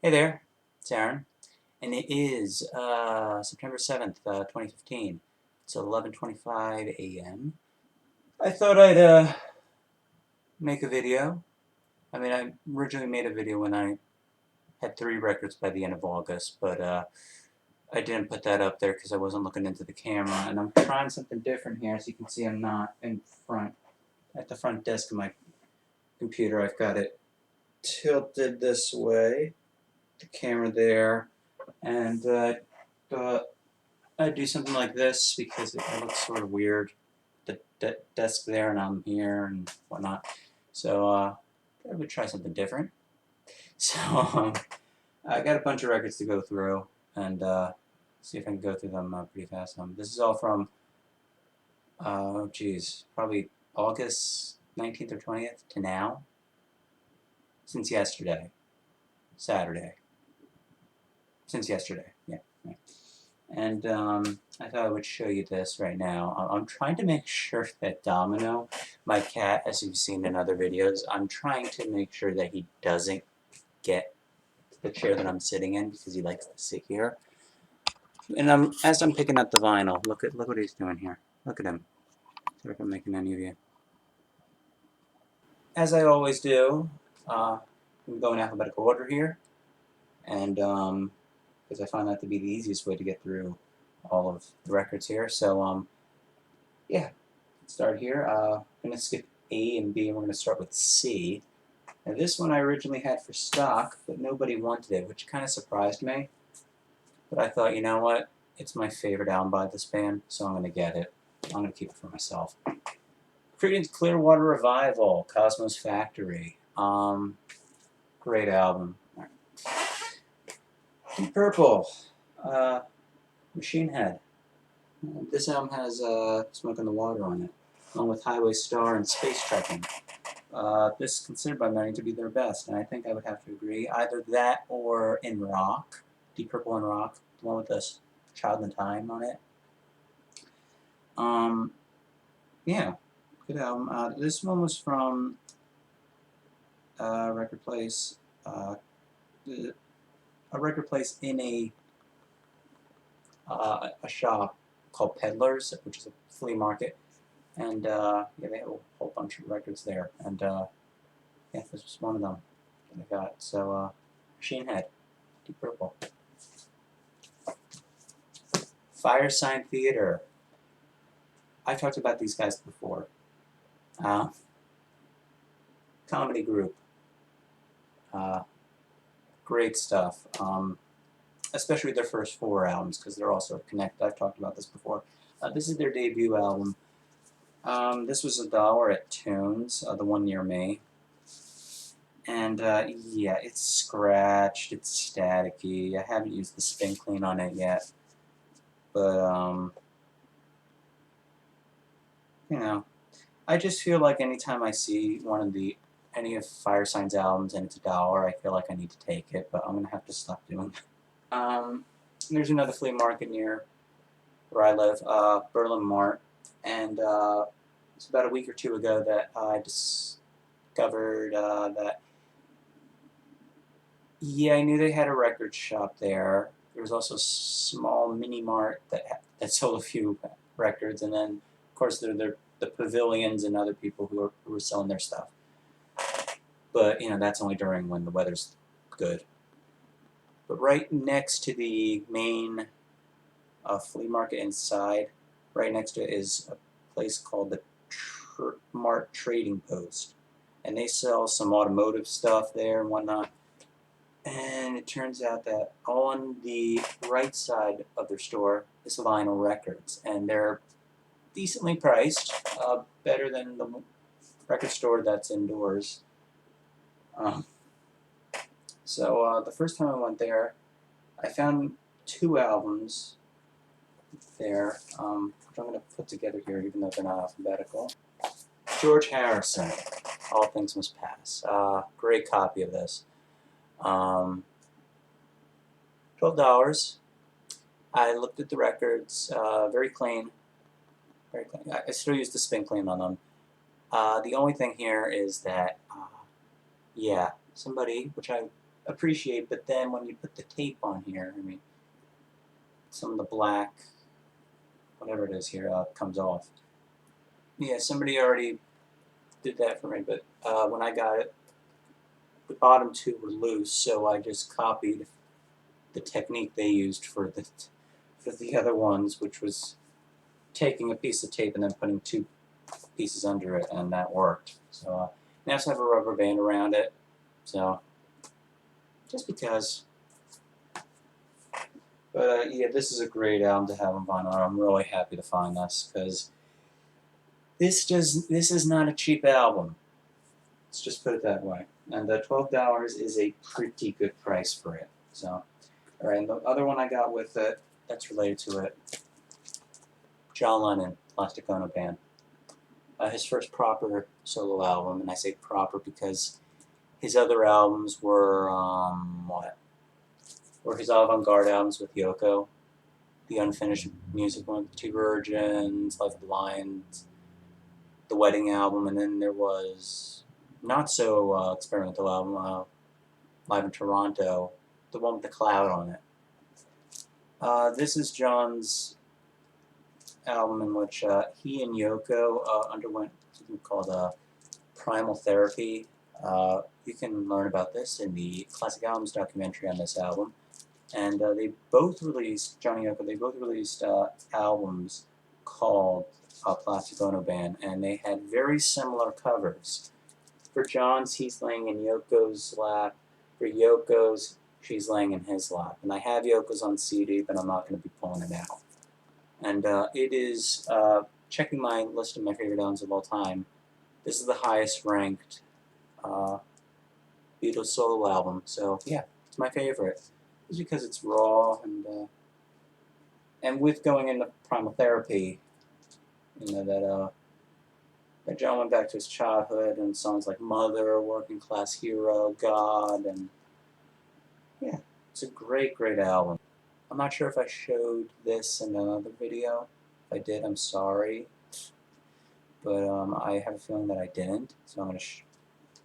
Hey there, it's Aaron, and it is September 7th, 2015. It's 11:25 a.m. I thought I'd make a video. I mean, I originally made a video when I had 3 records by the end of August, but I didn't put that up there because I wasn't looking into the camera, and I'm trying something different here. As you can see, I'm not in front, at the front desk of my computer. I've got it tilted this way, the camera there, and thought I'd do something like this because it looks sort of weird. The desk there and I'm here and whatnot. So I would try something different. So I got a bunch of records to go through and see if I can go through them pretty fast. This is all from, probably August 19th or 20th to now. Since yesterday. Saturday. Since yesterday, yeah. And I thought I would show you this right now. I'm trying to make sure that Domino, my cat, as you've seen in other videos, I'm trying to make sure that he doesn't get the chair that I'm sitting in because he likes to sit here. And as I'm picking up the vinyl, look what he's doing here. Look at him. See if I'm making any of you. As I always do, we go in alphabetical order here, and because I find that to be the easiest way to get through all of the records here. So yeah, start here. I'm going to skip A and B, and we're going to start with C. Now this one I originally had for stock, but nobody wanted it, which kind of surprised me. But I thought, you know what? It's my favorite album by this band, so I'm going to get it. I'm going to keep it for myself. Creedence Clearwater Revival, Cosmos Factory. Great album. Deep Purple, Machine Head. This album has Smoke on the Water on it, along with Highway Star and Space Trekking. This is considered by many to be their best, and I think I would have to agree. Either that or In Rock, Deep Purple in Rock, the one with this Child in Time on it. Yeah, good album. This one was from Record Place, a record place in a shop called Peddlers, which is a flea market, and yeah, they have a whole bunch of records there, and yeah, this was one of them that I got. So Machine Head, Deep Purple. Fire Sign Theater. I've talked about these guys before. Comedy group. Great stuff. Especially their first 4 albums, because they're all sort of connected. I've talked about this before. This is their debut album. This was $1 at Tunes, the one near me. And yeah, it's scratched, it's staticky. I haven't used the spin clean on it yet. But, you know, I just feel like anytime I see any of Firesign's albums and it's $1, I feel like I need to take it, but I'm going to have to stop doing that. There's another flea market near where I live, Berlin Mart, and it's about a week or 2 ago that I discovered that, yeah, I knew they had a record shop there. There was also a small mini mart that sold a few records, and then, of course, the pavilions and other people who were selling their stuff. But, you know, that's only during when the weather's good. But right next to the main flea market inside, right next to it is a place called the Mart Trading Post. And they sell some automotive stuff there and whatnot. And it turns out that on the right side of their store is vinyl records. And they're decently priced, better than the record store that's indoors. So the first time I went there, I found 2 albums there, which I'm going to put together here, even though they're not alphabetical. George Harrison, All Things Must Pass. Great copy of this. $12. I looked at the records, very clean. Very clean. I still use the spin clean on them. The only thing here is that, yeah, somebody, which I appreciate, but then when you put the tape on here, I mean, some of the black, whatever it is here, comes off. Yeah, somebody already did that for me, but when I got it, the bottom two were loose, so I just copied the technique they used for the other ones, which was taking a piece of tape and then putting two pieces under it, and that worked. So now I also have a rubber band around it, so just because. But yeah, this is a great album to have on vinyl. I'm really happy to find this because this is not a cheap album. Let's just put it that way. And $12 is a pretty good price for it. So, all right. And the other one I got with it that's related to it, John Lennon, Plastic Ono Band. His first proper solo album, and I say proper because his other albums were what? Were his avant-garde albums with Yoko, the unfinished music one, Two Virgins, Life of the Lions, the Wedding album, and then there was not so experimental album, Live in Toronto, the one with the cloud on it. This is John's album in which he and Yoko underwent something called primal therapy. You can learn about this in the Classic Albums documentary on this album. And they both released, Johnny Yoko, they both released albums called Plastic Ono Band, and they had very similar covers. For John's, he's laying in Yoko's lap. For Yoko's, she's laying in his lap. And I have Yoko's on CD, but I'm not going to be pulling it out. And it is, checking my list of my favorite albums of all time, this is the highest ranked Beatles solo album. So yeah, it's my favorite. It's because it's raw and with going into primal therapy, you know, that John went back to his childhood and songs like Mother, Working Class Hero, God, and yeah, it's a great, great album. I'm not sure if I showed this in another video. If I did, I'm sorry. But I have a feeling that I didn't, so I'm going to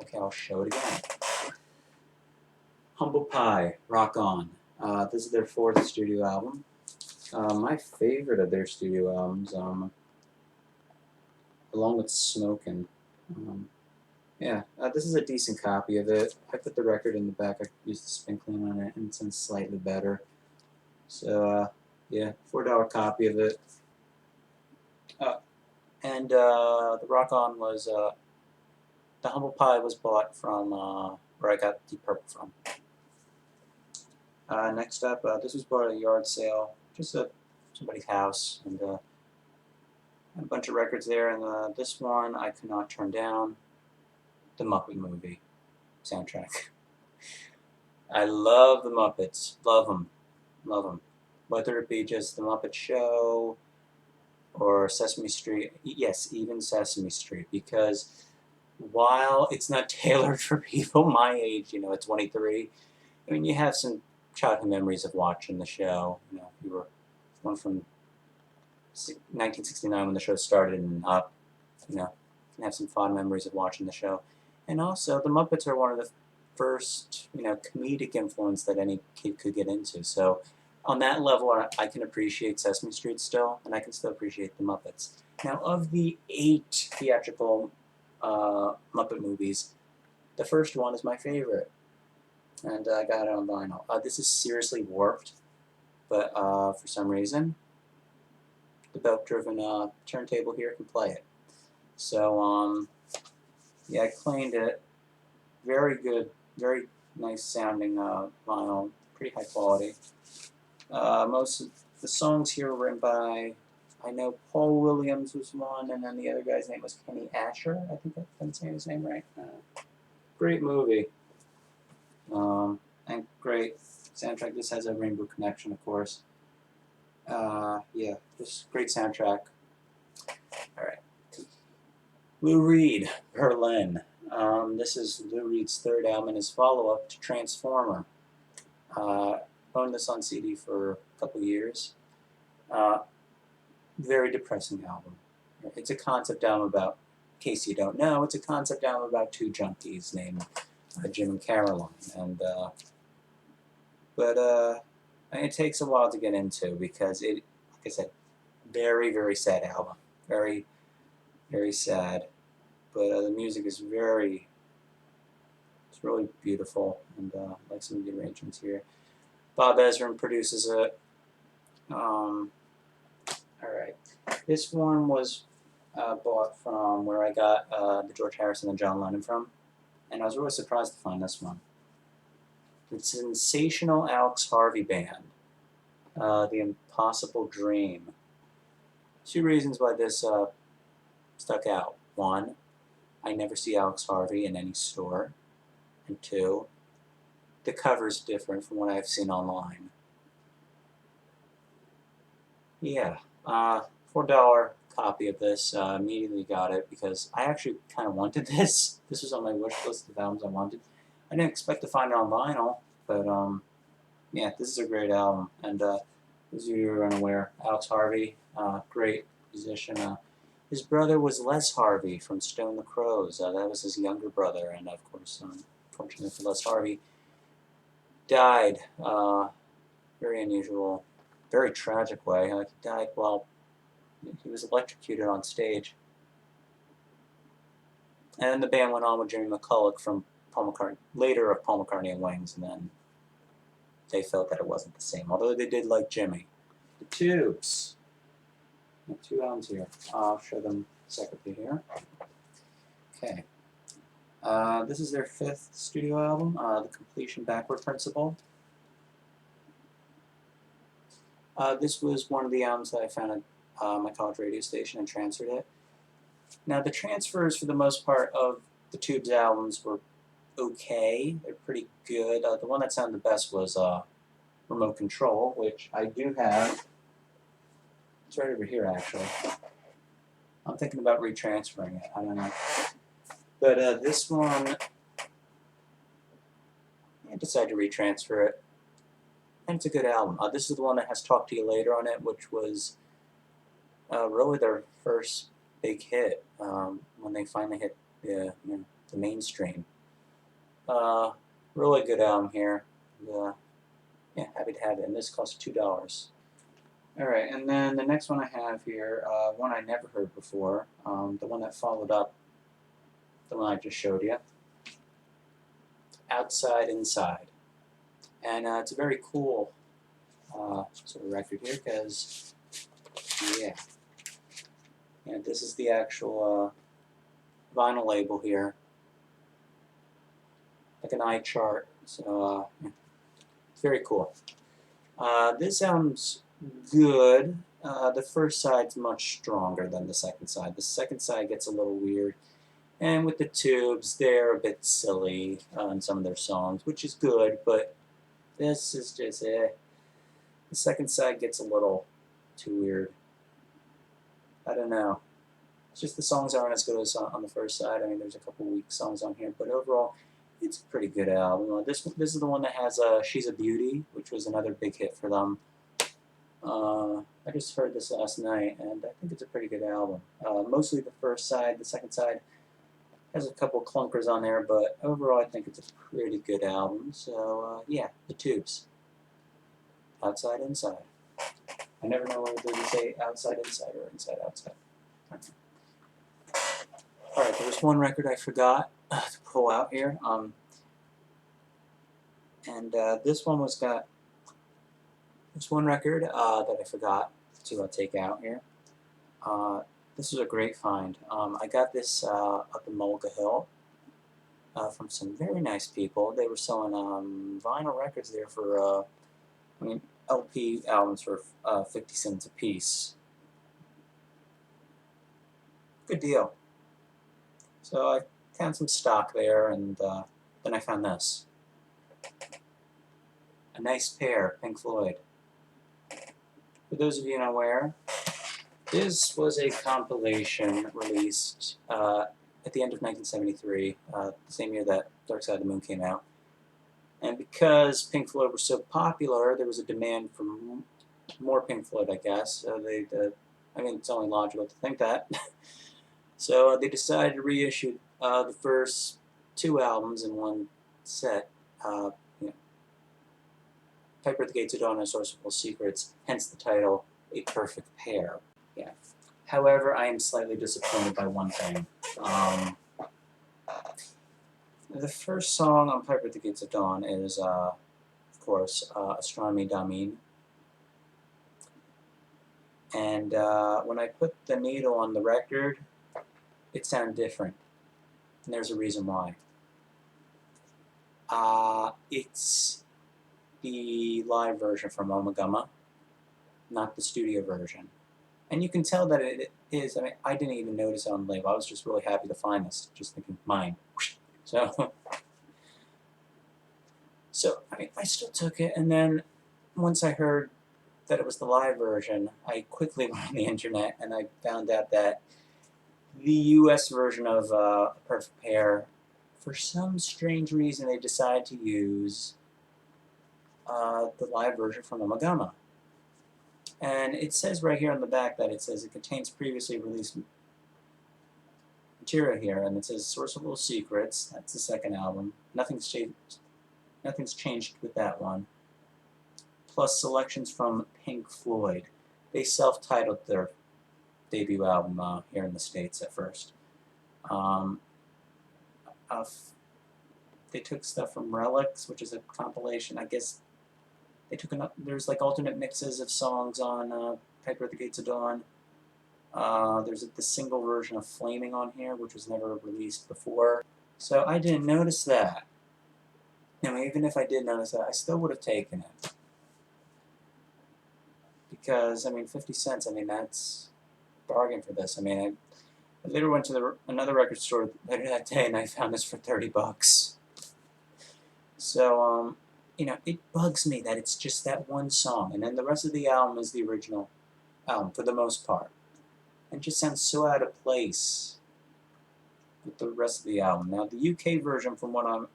okay, I'll show it again. Humble Pie, Rock On. This is their fourth studio album. My favorite of their studio albums, along with Smokin'. Yeah, this is a decent copy of it. I put the record in the back. I used the spin clean on it, and it sounds slightly better. So, yeah, $4 copy of it. And the Rock On was, the Humble Pie was bought from where I got Deep Purple from. Next up, this was bought at a yard sale, just at somebody's house, and had a bunch of records there. And this one I could not turn down, the Muppet Movie soundtrack. I love the Muppets, love them, love them. Whether it be just the Muppet Show or Sesame Street, yes, even Sesame Street, because while it's not tailored for people my age, at 23, I mean, you have some childhood memories of watching the show. If you were one from 1969 when the show started and up, you can have some fond memories of watching the show. And also, the Muppets are one of the first, comedic influence that any kid could get into. So on that level, I can appreciate Sesame Street still, and I can still appreciate the Muppets. Now, of the 8 theatrical Muppet movies, the first one is my favorite, and I got it on vinyl. This is seriously warped, but for some reason, the belt-driven turntable here can play it. So, yeah, I cleaned it. Very good, very nice sounding vinyl, pretty high quality. Most of the songs here were written by, I know Paul Williams was one, and then the other guy's name was Kenny Asher. I think I'm saying his name right. Great movie. And great soundtrack. This has a Rainbow Connection, of course. Yeah, just great soundtrack. Alright. Lou Reed, Berlin. This is Lou Reed's third album and his follow-up to Transformer. Owned this on CD for a couple years. Very depressing album. It's a concept album about, in case you don't know, it's a concept album about two junkies named Jim and Caroline, and but it takes a while to get into because it, like I said, very very sad album, very very sad, but the music is very, it's really beautiful, and I like some of the arrangements here. Bob Ezrin produces it. All right, this one was bought from where I got the George Harrison and John Lennon from, and I was really surprised to find this one. The Sensational Alex Harvey Band, The Impossible Dream. Two reasons why this stuck out. One, I never see Alex Harvey in any store. And two, the cover's different from what I've seen online. Yeah, $4 copy of this. Immediately got it because I actually kind of wanted this. This was on my wish list of albums I wanted. I didn't expect to find it on vinyl, but yeah, this is a great album. And as you are unaware, Alex Harvey, great musician. His brother was Les Harvey from Stone the Crows. That was his younger brother, and of course, unfortunately for Les Harvey, died. Very unusual, very tragic way. He died while he was electrocuted on stage. And the band went on with Jimmy McCulloch from Paul McCartney, later of Paul McCartney and Wings, and then they felt that it wasn't the same, although they did like Jimmy. The Tubes. I have two albums here. I'll show them separately here. Okay. This is their 5th studio album, The Completion Backward Principle. This was one of the albums that I found at my college radio station and transferred it. Now, the transfers, for the most part, of the Tubes albums were okay. They're pretty good. The one that sounded the best was Remote Control, which I do have. It's right over here, actually. I'm thinking about retransferring it. I don't know. But this one, I decided to retransfer it. And it's a good album. This is the one that has Talk to You Later on it, which was really their first big hit when they finally hit the mainstream. Really good album here. And, yeah, happy to have it. And this costs $2. Alright, and then the next one I have here, one I never heard before, the one that followed up the one I just showed you. Outside Inside. And it's a very cool sort of record here because, yeah. And this is the actual vinyl label here. Like an eye chart. So, it's very cool. This album's good. The first side's much stronger than the second side. The second side gets a little weird. And with the Tubes, they're a bit silly in some of their songs, which is good, but this is just The second side gets a little too weird. I don't know. It's just the songs aren't as good as on the first side. I mean, there's a couple weak songs on here, but overall, it's a pretty good album. This is the one that has She's a Beauty, which was another big hit for them. I just heard this last night, and I think it's a pretty good album. Mostly the first side. The second side has a couple clunkers on there, but overall I think it's a pretty good album. So, yeah, the Tubes. Outside, Inside. I never know whether to say outside, inside, or inside, outside. Alright, there was one record I forgot to pull out here. And this one was got... There's one record that I forgot to take out here. This was a great find. I got this up in Mulga Hill from some very nice people. They were selling vinyl records there for, LP albums for 50 cents a piece. Good deal. So I found some stock there, and then I found this. A nice pair, Pink Floyd. For those of you unaware, this was a compilation released at the end of 1973, the same year that Dark Side of the Moon came out. And because Pink Floyd were so popular, there was a demand for more Pink Floyd, I guess. I mean, it's only logical to think that. So they decided to reissue the first 2 albums in one set, you know, Piper at the Gates of Dawn and Source of All Secrets, hence the title, A Perfect Pair. Yeah. However, I am slightly disappointed by one thing. The first song on Piper at the Gates of Dawn is, of course, Astronomy Damine. And when I put the needle on the record, it sounded different. And there's a reason why. It's the live version from Omagama, not the studio version. And you can tell that it is. I mean, I didn't even notice it on the label. I was just really happy to find this, just thinking, mine. So, I mean, I still took it, and then once I heard that it was the live version, I quickly went on the internet and I found out that the US version of A Perfect Pair, for some strange reason, they decided to use the live version from Omagama. And it says right here on the back that it says it contains previously released material here, and it says Source of All Secrets. That's the second album. Nothing's changed with that one. Plus selections from Pink Floyd. They self-titled their debut album here in the States at first. They took stuff from Relics, which is a compilation. I guess they took there's like alternate mixes of songs on Piper at the Gates of Dawn. There's the single version of Flaming on here, which was never released before. So I didn't notice that. Now, even if I did notice that, I still would have taken it. Because, I mean, 50 cents, I mean, that's a bargain for this. I mean, I later went to another record store later that day and I found this for 30 bucks. So, you know, it bugs me that it's just that one song. And then the rest of the album is the original album, for the most part. It just sounds so out of place with the rest of the album. Now, the UK version, from what I'm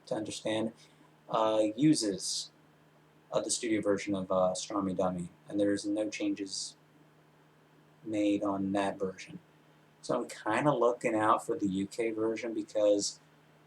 to understand, uses the studio version of Astronomy Dummy, and there's no changes made on that version. So I'm kind of looking out for the UK version because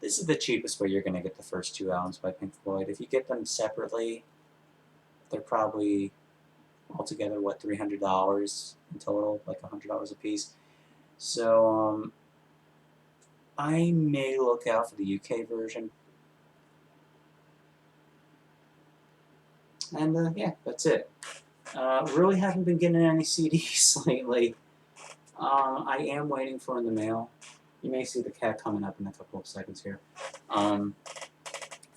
this is the cheapest way you're going to get the first two albums by Pink Floyd. If you get them separately, they're probably altogether, what, $300 in total, like $100 a piece. So I may look out for the UK version. And yeah, that's it. Really haven't been getting any CDs lately. I am waiting for in the mail. You may see the cat coming up in a couple of seconds here. I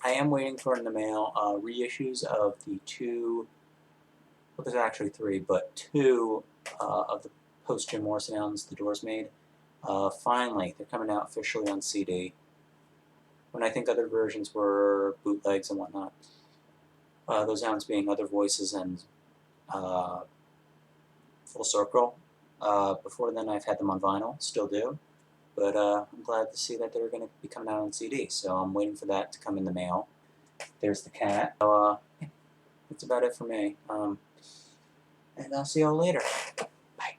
am waiting for in the mail reissues of the two, well, there's actually three, but two of the post-Jim Morrison albums the Doors made. Finally, they're coming out officially on CD. When I think other versions were bootlegs and whatnot. Those albums being Other Voices and Full Circle. Before then, I've had them on vinyl, still do. But I'm glad to see that they're going to be coming out on CD, so I'm waiting for that to come in the mail. There's the cat. So, yeah, that's about it for me. And I'll see y'all later. Bye.